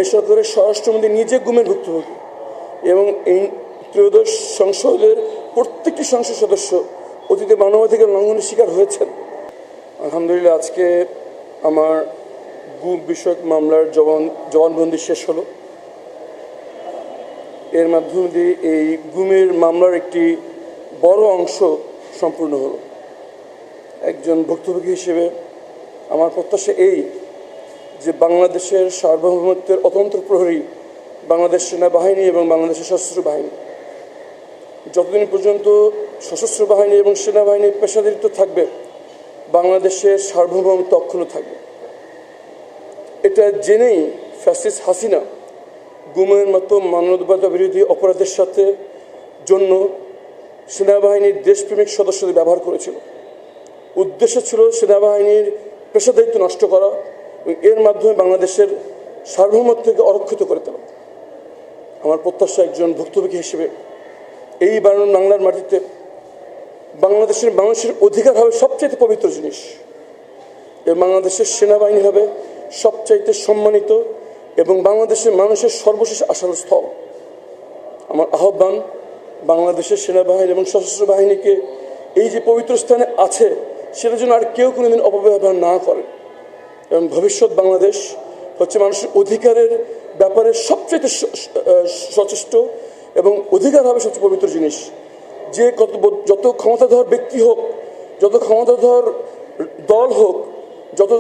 এ সরকারের স্বরাষ্ট্রমন্ত্রী নিজে গুমের ভুক্তভোগী এবং এই ত্রয়োদশ সংসদের প্রত্যেকটি সংসদ সদস্য অতীতে মানবাধিকার লঙ্ঘনের শিকার হয়েছেন। আলহামদুলিল্লাহ, আজকে আমার গুম বিষয়ক মামলার জবানবন্দি শেষ হলো। এর মাধ্যম দিয়ে এই গুমের মামলার একটি বড় অংশ সম্পূর্ণ হলো। একজন ভুক্তভোগী হিসেবে আমার প্রত্যাশা এই যে বাংলাদেশের সার্বভৌমত্বের অতন্ত্র প্রহরী বাংলাদেশ সেনাবাহিনী এবং বাংলাদেশের সশস্ত্র বাহিনী, যতদিন পর্যন্ত সশস্ত্র বাহিনী এবং সেনাবাহিনীর পেশাদারিত্ব থাকবে, বাংলাদেশের সার্বভৌমত্ব অক্ষুণ্ণ থাকবে। এটা জেনেই ফ্যাসিস্ট হাসিনা গুমের মতো মানবতা বিরোধী অপরাধের সাথে জন্য সেনাবাহিনীর দেশপ্রেমিক সদস্যদের ব্যবহার করেছিল। উদ্দেশ্য ছিল সেনাবাহিনীর পেশাদারিত্ব নষ্ট করা এবং এর মাধ্যমে বাংলাদেশের সার্বভৌমত্বকে অরক্ষিত করে তোলা। আমার প্রত্যাশা একজন ভুক্তভোগী হিসেবে এই বাংলার মাটিতে বাংলাদেশের মানুষের অধিকার হবে সবচাইতে পবিত্র জিনিস এবং বাংলাদেশের সেনাবাহিনী হবে সবচাইতে সম্মানিত এবং বাংলাদেশের মানুষের সর্বশেষ আশার স্থল। আমার আহ্বান, বাংলাদেশের সেনাবাহিনী এবং সশস্ত্র বাহিনীকে এই যে পবিত্র স্থানে আছে সেটার জন্য আর কেউ কোনোদিন অপব্যবহার না করে এবং ভবিষ্যৎ বাংলাদেশ হচ্ছে মানুষের অধিকারের ব্যাপারে সবচেয়ে সচেষ্ট এবং অধিকার হবে সবচেয়ে পবিত্র জিনিস। যে যত ক্ষমতাধর ব্যক্তি হোক, যত ক্ষমতাধর দল হোক, যত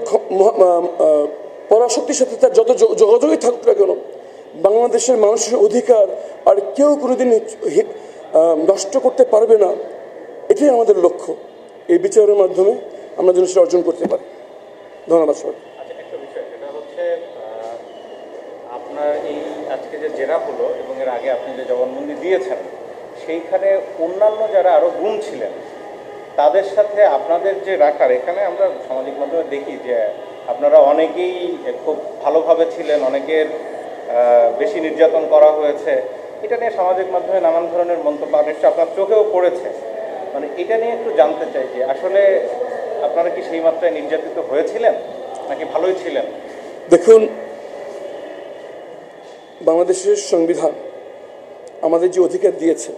পরাশক্তির সাথে তার যত যোগাযোগই থাকুক না কেন, বাংলাদেশের মানুষের অধিকার আর কেউ কোনোদিন নষ্ট করতে পারবে না। এটাই আমাদের লক্ষ্য। এই বিচারের মাধ্যমে আমরা যেন সেটা অর্জন করতে পারি। ধন্যবাদ সবাই। একটা বিষয়, সেটা হচ্ছে আপনার এই আজকে যে জেরা হলো এবং এর আগে আপনি যে জবানবন্দি দিয়েছেন, সেইখানে অন্যান্য যারা আরও গুম ছিলেন তাদের সাথে আপনাদের যে রাখার, এখানে আমরা সামাজিক মাধ্যমে দেখি যে আপনারা অনেকেই খুব ভালোভাবে ছিলেন, অনেকের বেশি নির্যাতন করা হয়েছে। এটা নিয়ে সামাজিক মাধ্যমে নানান ধরনের মন্তব্য নিশ্চয় আপনার চোখেও পড়েছে। মানে এটা নিয়ে একটু জানতে চাই যে আসলে আপনারা কি সেই মাত্রায় নির্যাতিত হয়েছিলেন নাকি ভালোই ছিলেন? দেখুন, বাংলাদেশের সংবিধান আমাদের যে অধিকার দিয়েছে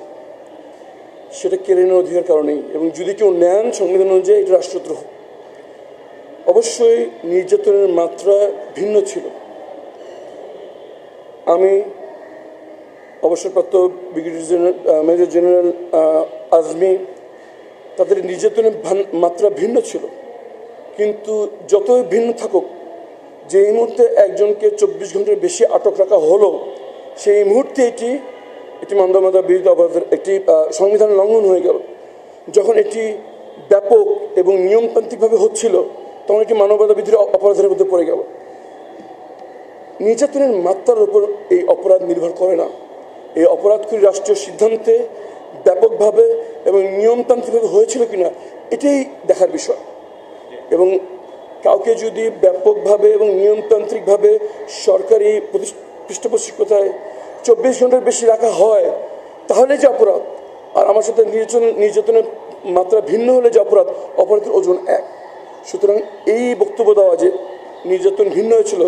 সেটা কেড়ে নেওয়ার অধিকার কারণেই, এবং যদি কেউ নেন সংবিধান অনুযায়ী এটা রাষ্ট্রদ্রোহ। অবশ্যই নির্যাতনের মাত্রা ভিন্ন ছিল। আমি অবসরপ্রাপ্ত মেজর জেনারেল আজমি, তাদের নির্যাতনের মাত্রা ভিন্ন ছিল, কিন্তু যতই ভিন্ন থাকুক, যে এই মুহূর্তে একজনকে 24 ঘন্টার বেশি আটক রাখা হলো, সেই মুহূর্তে এটি মানবতা বিরোধী অপরাধের একটি সংবিধান লঙ্ঘন হয়ে গেল। যখন এটি ব্যাপক এবং নিয়মতান্ত্রিকভাবে হচ্ছিল, তখন এটি মানবতা বিরোধী অপরাধের মধ্যে পড়ে গেল। নির্যাতনের মাত্রার উপর এই অপরাধ নির্ভর করে না। এই অপরাধগুলি রাষ্ট্রীয় সিদ্ধান্তে ব্যাপকভাবে এবং নিয়মতান্ত্রিকভাবে হয়েছিল কিনা এটাই দেখার বিষয়। এবং কাউকে যদি ব্যাপকভাবে এবং নিয়মতান্ত্রিকভাবে সরকারি পৃষ্ঠপোষকতায় 24 ঘন্টার বেশি রাখা হয়, তাহলে যে অপরাধ, আর আমার সাথে নির্যাতনের মাত্রা ভিন্ন হলে যে অপরাধের ওজন এক। সুতরাং এই বক্তব্য দেওয়া যে নির্যাতন ভিন্ন হয়েছিল,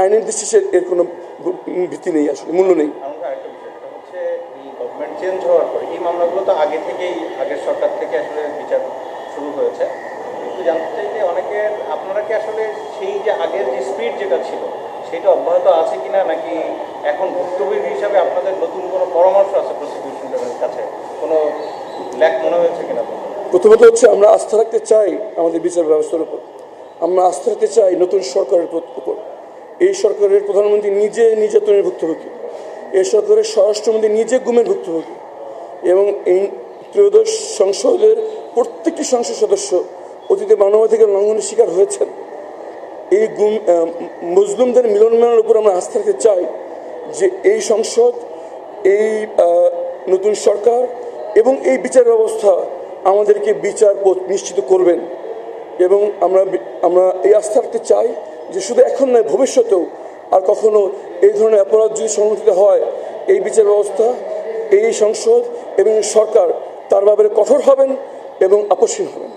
আইনের দৃষ্টিতে এর কোনো ভিত্তি নেই, আসলে মূল্য নেই। আরেকটা বিষয়, সেটা হচ্ছে এই গভর্নমেন্ট চেঞ্জ হওয়ার পর এই মামলাগুলো তো আগে থেকেই, আগের সরকার থেকে আসলে বিচার শুরু হয়েছে। একটু জানতে চাই যে আপনারা কি আসলে সেই যে আগের যে স্পিড যেটা ছিল সেটা অব্যাহত আছে কিনা, নাকি এখন ভুক্তভোগী হিসাবে আপনাদের নতুন কোনো পরামর্শ আছে প্রসিকিউশনের কাছে, কোনো ল্যাক মনে হয়েছে কিনা? প্রথমত হচ্ছে আমরা আস্থা রাখতে চাই আমাদের বিচার ব্যবস্থার উপর, আমরা আস্থা রাখতে চাই নতুন সরকারের উপর। এই সরকারের প্রধানমন্ত্রী নিজে নির্যাতনের ভুক্তভোগী, এই সরকারের স্বরাষ্ট্রমন্ত্রী নিজে গুমের ভুক্তভোগী এবং এই ত্রয়োদশ সংসদের প্রত্যেকটি সংসদ সদস্য অতীতে মানবাধিকার লঙ্ঘনের শিকার হয়েছেন। এই মুসলিমদের মিলন মেলার উপর আমরা আস্থা রাখতে চাই যে এই সংসদ, এই নতুন সরকার এবং এই বিচার ব্যবস্থা আমাদেরকে বিচার নিশ্চিত করবেন। এবং আমরা এই আস্থা রাখতে চাই যে শুধু এখন নয়, ভবিষ্যতেও আর কখনো এই ধরনের অপরাধ যদি সংঘটিত হয়, এই বিচার ব্যবস্থা, এই সংসদ এবং সরকার তার ব্যাপারে কঠোর হবেন এবং আপসহীন হবেন।